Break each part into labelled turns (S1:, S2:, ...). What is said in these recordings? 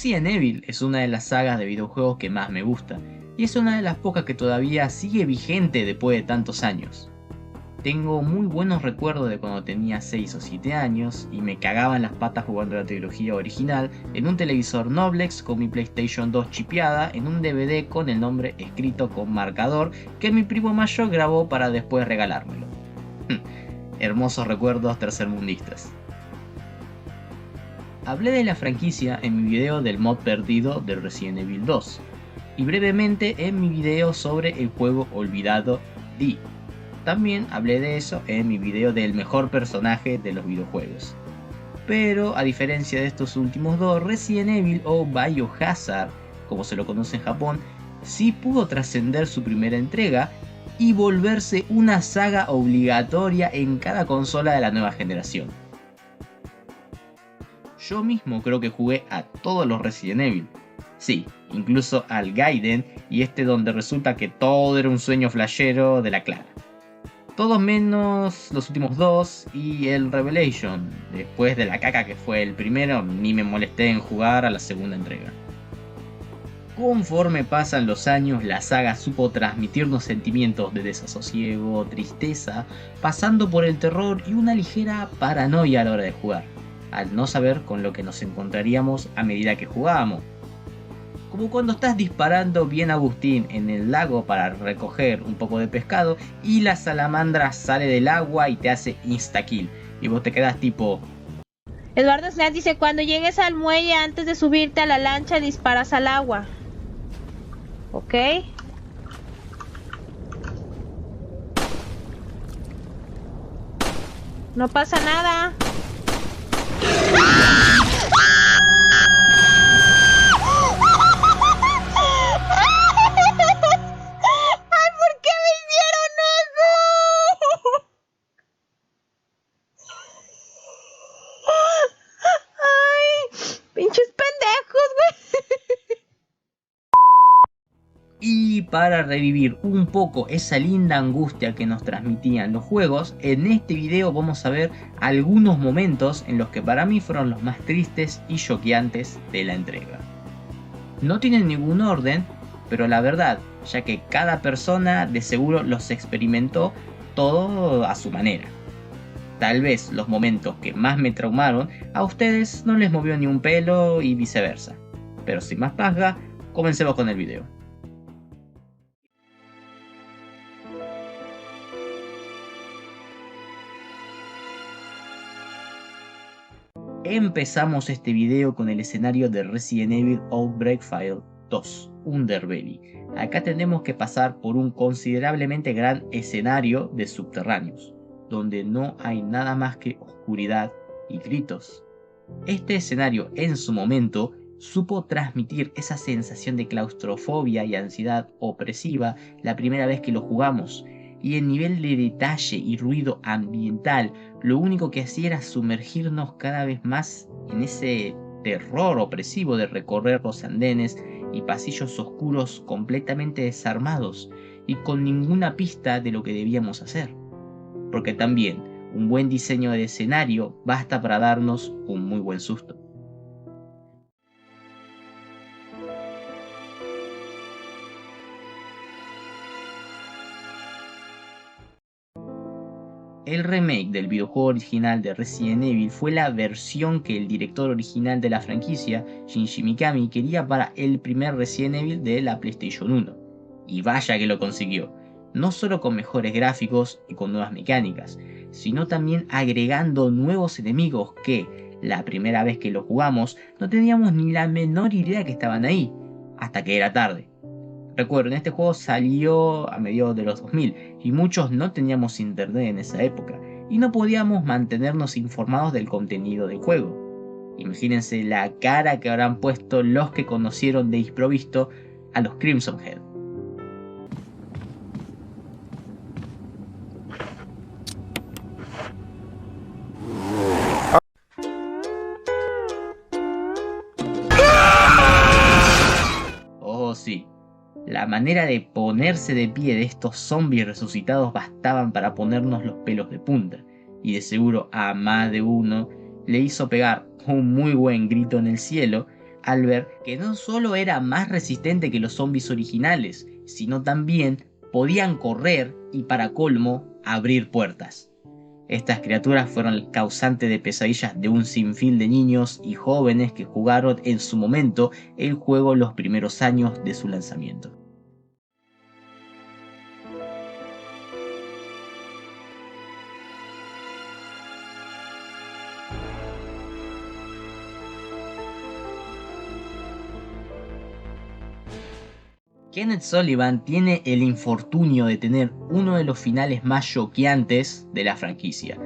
S1: Resident Evil es una de las sagas de videojuegos que más me gusta, y es una de las pocas que todavía sigue vigente después de tantos años. Tengo muy buenos recuerdos de cuando tenía 6 o 7 años y me cagaba en las patas jugando la trilogía original en un televisor Noblex con mi PlayStation 2 chipeada en un DVD con el nombre escrito con marcador que mi primo mayor grabó para después regalármelo. Hermosos recuerdos tercermundistas. Hablé de la franquicia en mi video del mod perdido de Resident Evil 2 y brevemente en mi video sobre el juego olvidado D. También hablé de eso en mi video del mejor personaje de los videojuegos. Pero a diferencia de estos últimos dos, Resident Evil o Biohazard, como se lo conoce en Japón, sí pudo trascender su primera entrega y volverse una saga obligatoria en cada consola de la nueva generación. Yo mismo creo que jugué a todos los Resident Evil. Sí, incluso al Gaiden y donde resulta que todo era un sueño flashero de la Clara. Todos menos los últimos dos y el Revelation. Después de la caca que fue el primero, ni me molesté en jugar a la segunda entrega. Conforme pasan los años, la saga supo transmitirnos sentimientos de desasosiego, tristeza, pasando por el terror y una ligera paranoia a la hora de jugar, al no saber con lo que nos encontraríamos a medida que jugábamos. Como cuando estás disparando bien Agustín en el lago para recoger un poco de pescado y la salamandra sale del agua y te hace insta-kill. Y vos te quedas tipo...
S2: Eduardo Snap dice, cuando llegues al muelle antes de subirte a la lancha disparas al agua. Ok. No pasa nada.
S1: Y para revivir un poco esa linda angustia que nos transmitían los juegos, en este video vamos a ver algunos momentos en los que para mí fueron los más tristes y choqueantes de la entrega. No tienen ningún orden, pero la verdad, ya que cada persona de seguro los experimentó todo a su manera. Tal vez los momentos que más me traumaron a ustedes no les movió ni un pelo y viceversa. Pero sin más paja, comencemos con el video. Empezamos este video con el escenario de Resident Evil Outbreak File 2, Underbelly. Acá tenemos que pasar por un considerablemente gran escenario de subterráneos, donde no hay nada más que oscuridad y gritos. Este escenario en su momento supo transmitir esa sensación de claustrofobia y ansiedad opresiva la primera vez que lo jugamos, y el nivel de detalle y ruido ambiental lo único que hacía era sumergirnos cada vez más en ese terror opresivo de recorrer los andenes y pasillos oscuros completamente desarmados y con ninguna pista de lo que debíamos hacer. Porque también un buen diseño de escenario basta para darnos un muy buen susto. El remake del videojuego original de Resident Evil fue la versión que el director original de la franquicia, Shinji Mikami, quería para el primer Resident Evil de la PlayStation 1. Y vaya que lo consiguió, no solo con mejores gráficos y con nuevas mecánicas, sino también agregando nuevos enemigos que, la primera vez que lo jugamos, no teníamos ni la menor idea que estaban ahí, hasta que era tarde. Recuerden, este juego salió a mediados de los 2000 y muchos no teníamos internet en esa época y no podíamos mantenernos informados del contenido del juego. Imagínense la cara que habrán puesto los que conocieron de improviso a los Crimson Head. Oh sí. La manera de ponerse de pie de estos zombies resucitados bastaban para ponernos los pelos de punta, y de seguro a más de uno le hizo pegar un muy buen grito en el cielo al ver que no solo era más resistente que los zombies originales, sino también podían correr y, para colmo, abrir puertas. Estas criaturas fueron el causante de pesadillas de un sinfín de niños y jóvenes que jugaron en su momento el juego los primeros años de su lanzamiento. Kenneth Sullivan tiene el infortunio de tener uno de los finales más choqueantes de la franquicia.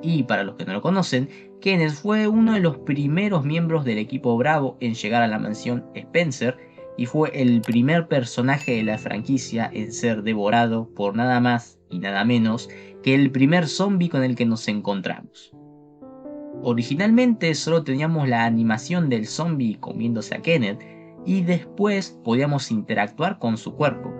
S1: Y para los que no lo conocen, Kenneth fue uno de los primeros miembros del equipo Bravo en llegar a la mansión Spencer y fue el primer personaje de la franquicia en ser devorado por nada más y nada menos que el primer zombie con el que nos encontramos. Originalmente solo teníamos la animación del zombie comiéndose a Kenneth, y después podíamos interactuar con su cuerpo,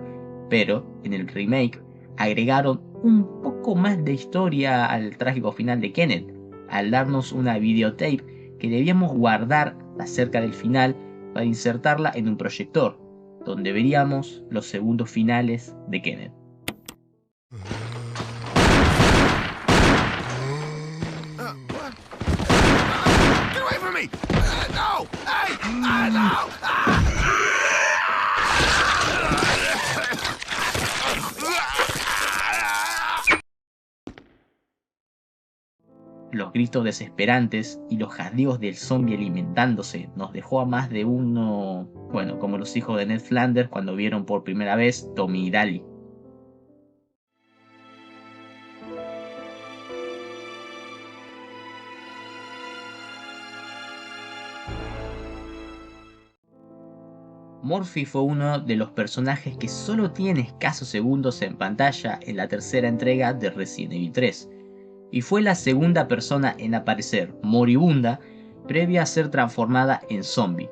S1: pero en el remake agregaron un poco más de historia al trágico final de Kenneth, al darnos una videotape que debíamos guardar acerca del final para insertarla en un proyector, donde veríamos los segundos finales de Kenneth.
S3: No! Hey! No!
S1: Los gritos desesperantes y los jadeos del zombie alimentándose nos dejó a más de uno, bueno, como los hijos de Ned Flanders cuando vieron por primera vez Tommy y Daly. Murphy fue uno de los personajes que solo tiene escasos segundos en pantalla en la tercera entrega de Resident Evil 3, y fue la segunda persona en aparecer moribunda previa a ser transformada en zombie.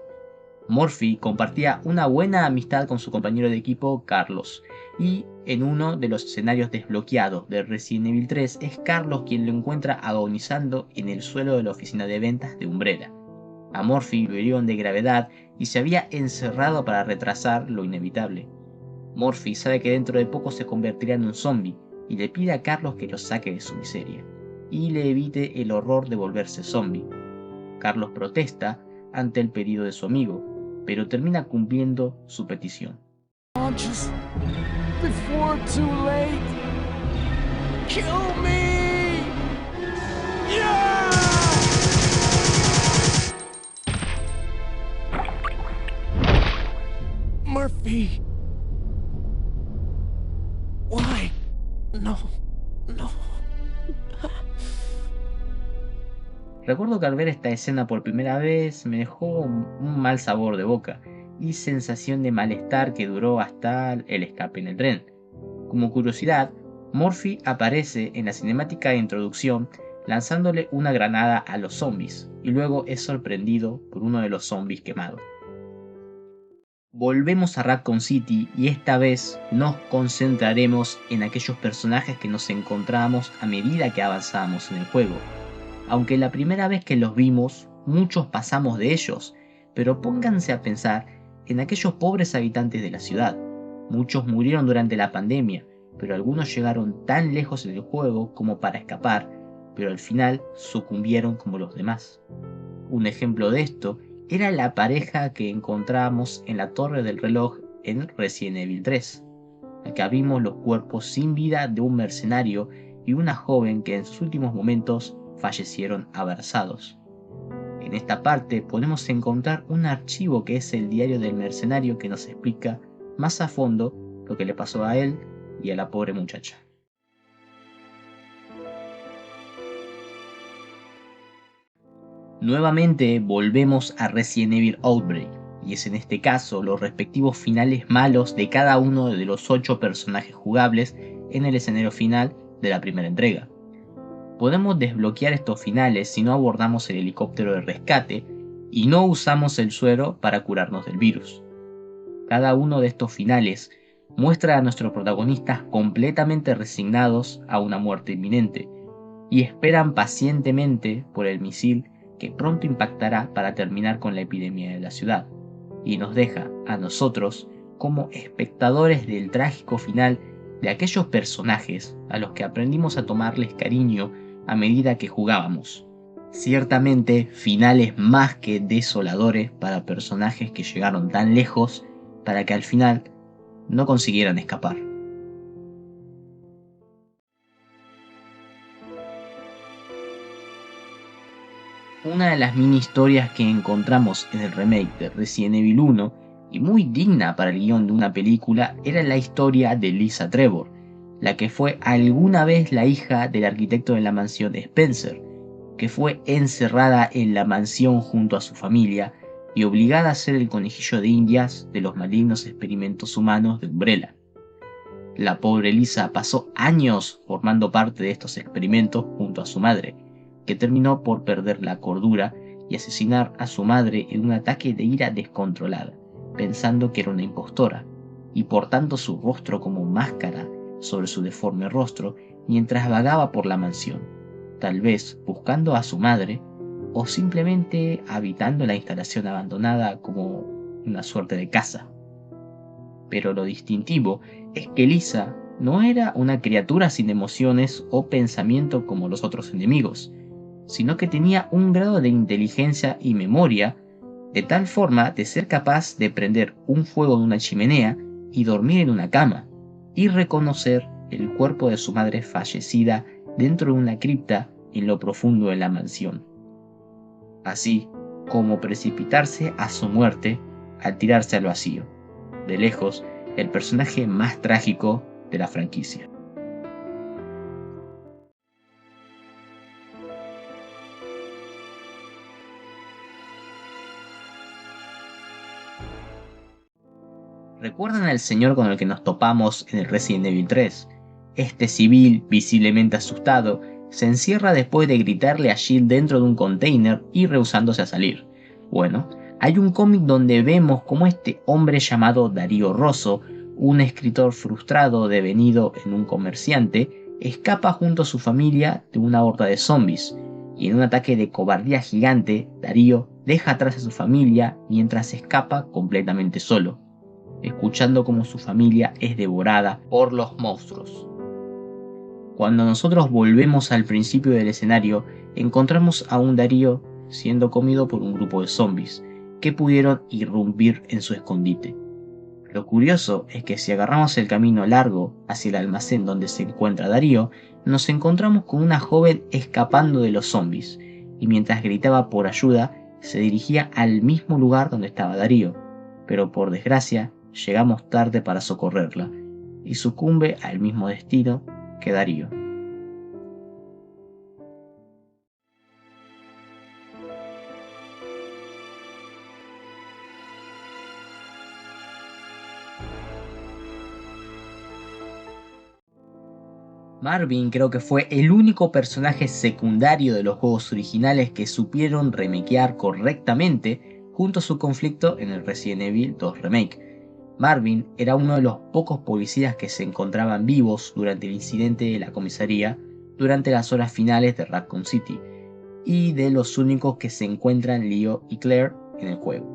S1: Murphy compartía una buena amistad con su compañero de equipo Carlos, y en uno de los escenarios desbloqueados de Resident Evil 3 es Carlos quien lo encuentra agonizando en el suelo de la oficina de ventas de Umbrella. A Murphy lo hirieron de gravedad y se había encerrado para retrasar lo inevitable. Murphy sabe que dentro de poco se convertirá en un zombie y le pide a Carlos que lo saque de su miseria y le evite el horror de volverse zombie. Carlos protesta ante el pedido de su amigo, pero termina cumpliendo su petición.
S3: Before too late. Kill me! Yeah! Murphy. Why? No.
S1: Recuerdo que al ver esta escena por primera vez me dejó un mal sabor de boca y sensación de malestar que duró hasta el escape en el tren. Como curiosidad, Murphy aparece en la cinemática de introducción lanzándole una granada a los zombies y luego es sorprendido por uno de los zombies quemados. Volvemos a Raccoon City y esta vez nos concentraremos en aquellos personajes que nos encontramos a medida que avanzábamos en el juego. Aunque la primera vez que los vimos, muchos pasamos de ellos, pero pónganse a pensar en aquellos pobres habitantes de la ciudad. Muchos murieron durante la pandemia, pero algunos llegaron tan lejos en el juego como para escapar, pero al final sucumbieron como los demás. Un ejemplo de esto era la pareja que encontramos en la torre del reloj en Resident Evil 3. Acá vimos los cuerpos sin vida de un mercenario y una joven que en sus últimos momentos fallecieron abrazados. En esta parte podemos encontrar un archivo que es el diario del mercenario que nos explica más a fondo lo que le pasó a él y a la pobre muchacha. Nuevamente volvemos a Resident Evil Outbreak, y es en este caso los respectivos finales malos de cada uno de los 8 personajes jugables en el escenario final de la primera entrega. Podemos desbloquear estos finales si no abordamos el helicóptero de rescate y no usamos el suero para curarnos del virus. Cada uno de estos finales muestra a nuestros protagonistas completamente resignados a una muerte inminente y esperan pacientemente por el misil que pronto impactará para terminar con la epidemia de la ciudad, y nos deja a nosotros como espectadores del trágico final de aquellos personajes a los que aprendimos a tomarles cariño a medida que jugábamos. Ciertamente finales más que desoladores para personajes que llegaron tan lejos para que al final no consiguieran escapar. Una de las mini historias que encontramos en el remake de Resident Evil 1, y muy digna para el guión de una película, era la historia de Lisa Trevor, la que fue alguna vez la hija del arquitecto de la mansión Spencer, que fue encerrada en la mansión junto a su familia y obligada a ser el conejillo de indias de los malignos experimentos humanos de Umbrella. La pobre Lisa pasó años formando parte de estos experimentos junto a su madre, que terminó por perder la cordura y asesinar a su madre en un ataque de ira descontrolada, pensando que era una impostora, y portando su rostro como máscara sobre su deforme rostro mientras vagaba por la mansión, tal vez buscando a su madre o simplemente habitando la instalación abandonada como una suerte de casa. Pero lo distintivo es que Lisa no era una criatura sin emociones o pensamiento como los otros enemigos, sino que tenía un grado de inteligencia y memoria de tal forma de ser capaz de prender un fuego en una chimenea y dormir en una cama, y reconocer el cuerpo de su madre fallecida dentro de una cripta en lo profundo de la mansión, así como precipitarse a su muerte al tirarse al vacío. De lejos, el personaje más trágico de la franquicia. ¿Recuerdan al señor con el que nos topamos en el Resident Evil 3? Este civil, visiblemente asustado, se encierra después de gritarle a Jill dentro de un container y rehusándose a salir. Bueno, hay un cómic donde vemos cómo este hombre llamado Darío Rosso, un escritor frustrado devenido en un comerciante, escapa junto a su familia de una horda de zombies, y en un ataque de cobardía gigante, Darío deja atrás a su familia mientras escapa completamente solo, escuchando cómo su familia es devorada por los monstruos. Cuando nosotros volvemos al principio del escenario, encontramos a un Darío siendo comido por un grupo de zombies que pudieron irrumpir en su escondite. Lo curioso es que si agarramos el camino largo hacia el almacén donde se encuentra Darío, nos encontramos con una joven escapando de los zombies, y mientras gritaba por ayuda, se dirigía al mismo lugar donde estaba Darío, pero por desgracia llegamos tarde para socorrerla, y sucumbe al mismo destino que Darío. Marvin creo que fue el único personaje secundario de los juegos originales que supieron remakear correctamente junto a su conflicto en el Resident Evil 2 Remake. Marvin era uno de los pocos policías que se encontraban vivos durante el incidente de la comisaría durante las horas finales de Raccoon City, y de los únicos que se encuentran Leo y Claire en el juego.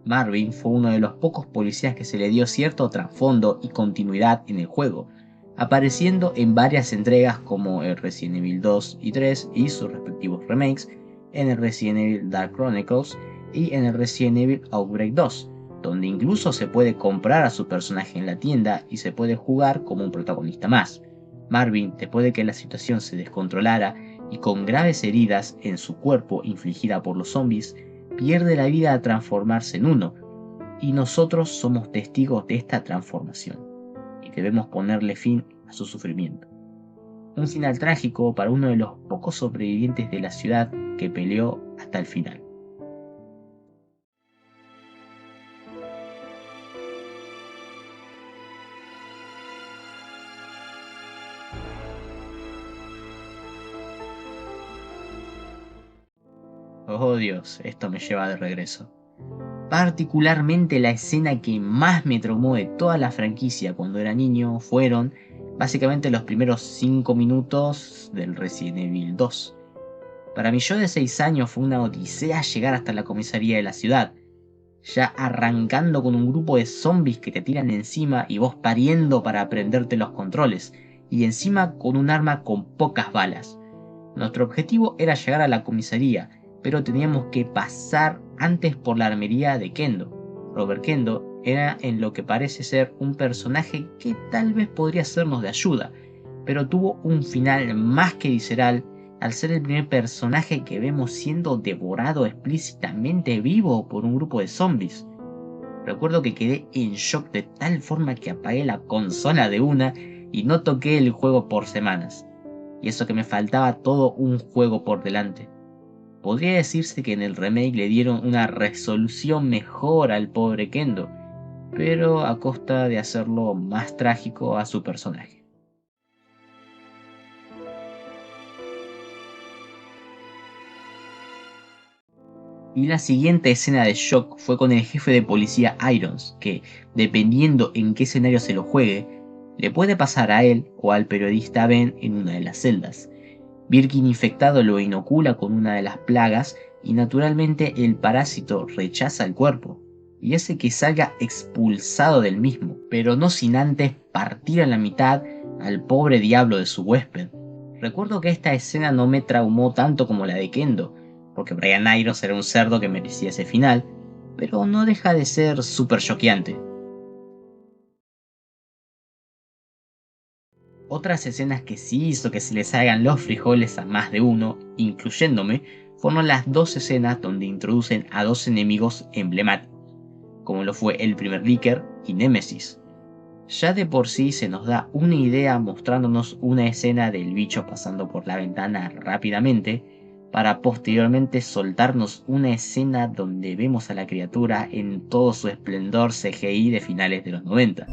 S1: Marvin fue uno de los pocos policías que se le dio cierto trasfondo y continuidad en el juego, apareciendo en varias entregas como el Resident Evil 2 y 3 y sus respectivos remakes, en el Resident Evil Dark Chronicles y en el Resident Evil Outbreak 2, donde incluso se puede comprar a su personaje en la tienda y se puede jugar como un protagonista más. Marvin, después de que la situación se descontrolara y con graves heridas en su cuerpo infligida por los zombies, pierde la vida al transformarse en uno, y nosotros somos testigos de esta transformación, y debemos ponerle fin a su sufrimiento. Un final trágico para uno de los pocos sobrevivientes de la ciudad que peleó hasta el final. Oh Dios, esto me lleva de regreso. Particularmente la escena que más me traumó de toda la franquicia cuando era niño fueron básicamente los primeros 5 minutos del Resident Evil 2. Para mi yo de 6 años fue una odisea llegar hasta la comisaría de la ciudad, ya arrancando con un grupo de zombies que te tiran encima y vos pariendo para aprenderte los controles, y encima con un arma con pocas balas. Nuestro objetivo era llegar a la comisaría, pero teníamos que pasar antes por la armería de Kendo. Robert Kendo era en lo que parece ser un personaje que tal vez podría sernos de ayuda, pero tuvo un final más que visceral al ser el primer personaje que vemos siendo devorado explícitamente vivo por un grupo de zombies. Recuerdo que quedé en shock de tal forma que apagué la consola de una y no toqué el juego por semanas. Y eso que me faltaba todo un juego por delante. Podría decirse que en el remake le dieron una resolución mejor al pobre Kendo, pero a costa de hacerlo más trágico a su personaje. Y la siguiente escena de shock fue con el jefe de policía Irons, que, dependiendo en qué escenario se lo juegue, le puede pasar a él o al periodista Ben en una de las celdas. Birkin infectado lo inocula con una de las plagas y naturalmente el parásito rechaza el cuerpo y hace que salga expulsado del mismo, pero no sin antes partir a la mitad al pobre diablo de su huésped. Recuerdo que esta escena no me traumó tanto como la de Kendo, porque Brian Irons era un cerdo que merecía ese final, pero no deja de ser súper choqueante. Otras escenas que sí hizo que se le salgan los frijoles a más de uno, incluyéndome, fueron las dos escenas donde introducen a dos enemigos emblemáticos, como lo fue el primer Licker y Nemesis. Ya de por sí se nos da una idea mostrándonos una escena del bicho pasando por la ventana rápidamente, para posteriormente soltarnos una escena donde vemos a la criatura en todo su esplendor CGI de finales de los 90.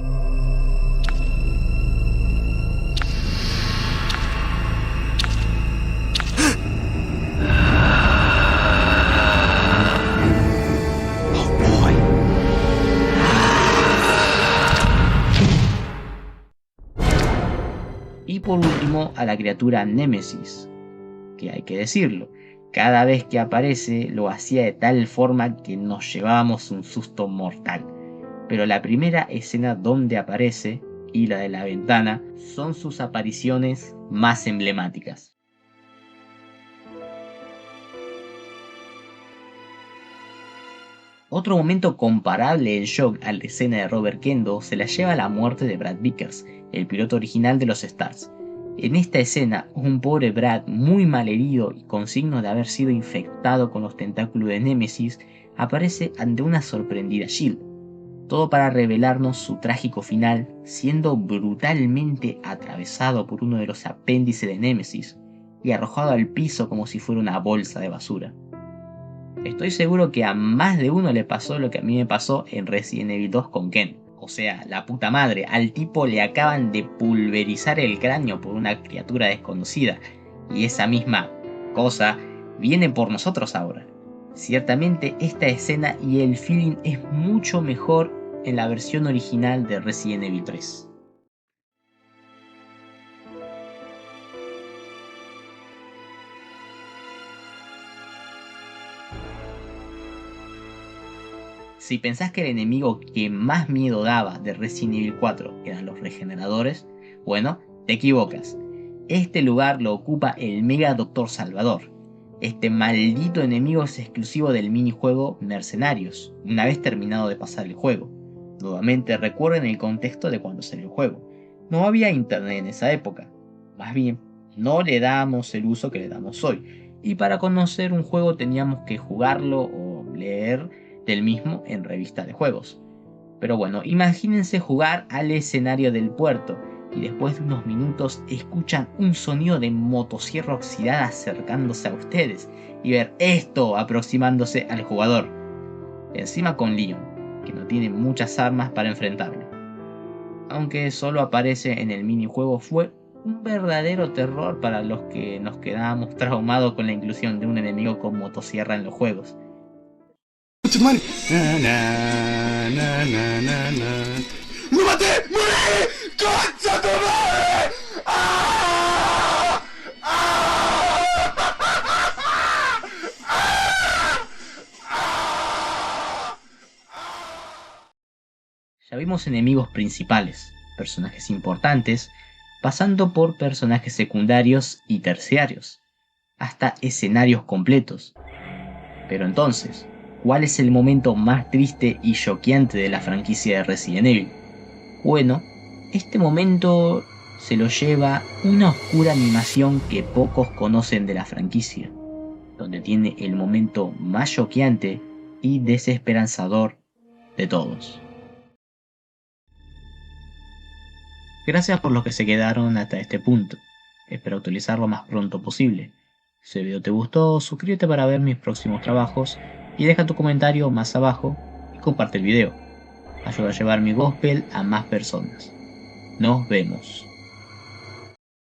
S1: Y por último a la criatura Nemesis, que hay que decirlo, cada vez que aparece lo hacía de tal forma que nos llevábamos un susto mortal. Pero la primera escena donde aparece y la de la ventana son sus apariciones más emblemáticas. Otro momento comparable en shock a la escena de Robert Kendo se la lleva la muerte de Brad Vickers, el piloto original de los Stars. En esta escena, un pobre Brad muy malherido y con signos de haber sido infectado con los tentáculos de Nemesis, aparece ante una sorprendida Shield. Todo para revelarnos su trágico final, siendo brutalmente atravesado por uno de los apéndices de Nemesis y arrojado al piso como si fuera una bolsa de basura. Estoy seguro que a más de uno le pasó lo que a mí me pasó en Resident Evil 2 con Ken. O sea, la puta madre, al tipo le acaban de pulverizar el cráneo por una criatura desconocida. Y esa misma cosa viene por nosotros ahora. Ciertamente esta escena y el feeling es mucho mejor en la versión original de Resident Evil 3. Si pensás que el enemigo que más miedo daba de Resident Evil 4 eran los regeneradores, bueno, te equivocas. Este lugar lo ocupa el Mega Doctor Salvador. Este maldito enemigo es exclusivo del minijuego Mercenarios, una vez terminado de pasar el juego. Nuevamente recuerden el contexto de cuando salió el juego. No había internet en esa época. Más bien, no le dábamos el uso que le damos hoy. Y para conocer un juego teníamos que jugarlo o leer del mismo en revistas de juegos. Pero bueno, imagínense jugar al escenario del puerto y después de unos minutos escuchan un sonido de motosierra oxidada acercándose a ustedes y ver esto aproximándose al jugador. Encima con Leon, que no tiene muchas armas para enfrentarlo. Aunque solo aparece en el minijuego, fue un verdadero terror para los que nos quedábamos traumados con la inclusión de un enemigo con motosierra en los juegos.
S3: ¡No maté! ¡Morí! ¡Concha tu madre! ¡Ah! ¡Ah!
S1: Ya vimos enemigos principales, personajes importantes, pasando por personajes secundarios y terciarios, hasta escenarios completos. Pero entonces, ¿cuál es el momento más triste y choqueante de la franquicia de Resident Evil? Bueno, este momento se lo lleva una oscura animación que pocos conocen de la franquicia, donde tiene el momento más choqueante y desesperanzador de todos. Gracias por los que se quedaron hasta este punto. Espero utilizarlo lo más pronto posible. Si el video te gustó, suscríbete para ver mis próximos trabajos y deja tu comentario más abajo y comparte el video. Ayuda a llevar mi gospel a más personas. Nos vemos.